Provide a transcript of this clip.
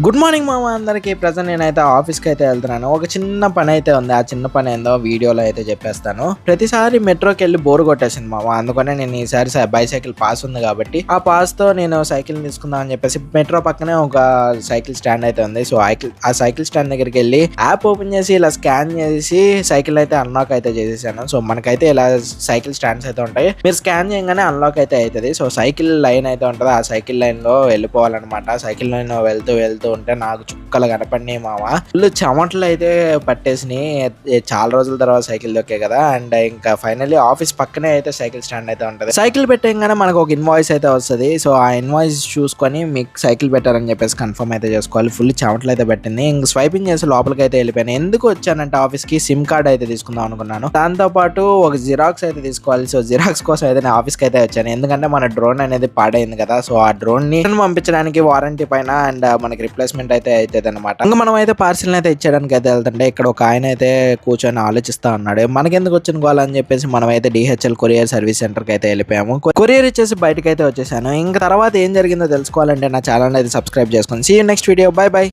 Good morning మామ అందరికి. Present నేనైతే ఆఫీస్కి అయితే వెళ్తున్నాను. ఒక చిన్న పని అయితే ఉంది. ఆ చిన్న పని ఏందో వీడియోలో అయితే చెప్పేస్తాను. ప్రతిసారి మెట్రోకి వెళ్ళి బోర్ కొట్టేసింది మామ. అందుకనే నేను ఈసారి బైసైకిల్ పాస్ ఉంది కాబట్టి ఆ పాస్ తో నేను సైకిల్ తీసుకుందాం అని చెప్పేసి మెట్రో పక్కనే ఒక సైకిల్ స్టాండ్ అయితే ఉంది. సో ఆ సైకిల్ స్టాండ్ దగ్గరికి వెళ్ళి యాప్ ఓపెన్ చేసి ఇలా స్కాన్ చేసి సైకిల్ అయితే అన్లాక్ అయితే చేసేసాను. సో మనకైతే ఇలా సైకిల్ స్టాండ్స్ అయితే ఉంటాయి. మీరు స్కాన్ చేయగానే అన్లాక్ అయితే అవుతుంది. సో సైకిల్ లైన్ అయితే ఉంటుంది. ఆ సైకిల్ లైన్ లో వెళ్ళిపోవాలన్నమాట. సైకిల్ లైన్ వెళ్తూ ఉంటే నాకు చుక్కలు కనపడినాయి మామ. ఫుల్ చెమటలు అయితే పట్టేసినాయి. చాలా రోజుల తర్వాత సైకిల్ దొక్కే కదా. అండ్ ఇంకా ఫైనల్లీ ఆఫీస్ పక్కనే అయితే సైకిల్ స్టాండ్ అయితే ఉంటది. సైకిల్ పెట్టగానే మనకు ఒక ఇన్వాయిస్ అయితే వస్తుంది. సో ఆ ఇన్వాయిస్ చూసుకొని మీకు సైకిల్ పెట్టారని చెప్పేసి కన్ఫర్మ్ అయితే చేసుకోవాలి. ఫుల్ చెమటలు అయితే పెట్టింది. ఇంక స్వైపింగ్ చేసి లోపలికి అయితే వెళ్ళిపోయాను. ఎందుకు వచ్చానంటే ఆఫీస్ కి సిమ్ కార్డ్ అయితే తీసుకుందాం అనుకున్నాను. దాంతో పాటు ఒక జిరాక్స్ అయితే తీసుకోవాలి. సో జిరాక్స్ కోసం అయితే నేను ఆఫీస్కి అయితే వచ్చాను. ఎందుకంటే మన డ్రోన్ అనేది పాడైంది కదా. సో ఆ డ్రోన్ ని పంపించడానికి వారంటీ పైన అండ్ మనకి రిప్లేస్మెంట్ అయితే అవుతుంది అనమాట. ఇంకా మనం అయితే పార్సిల్ అయితే ఇచ్చేయడానికి అయితే వెళ్తుంటే ఇక్కడ ఒక ఆయన అయితే కూర్చొని ఆలోచిస్తా ఉన్నాడు. మనకెందుకు వచ్చిన గోల్ అని చెప్పేసి మనం అయితే DHL కొరియర్ సర్వీస్ సెంటర్ కి అయితే వెళ్ళిపోయాము. కొరియర్ ఇచ్చేసి బయటకు అయితే వచ్చేసాను. ఇంకా తర్వాత ఏం జరిగిందో తెలుసుకోవాలంటే నా ఛానల్ అయితే సబ్స్క్రైబ్ చేసుకోండి. See you next video. Bye by.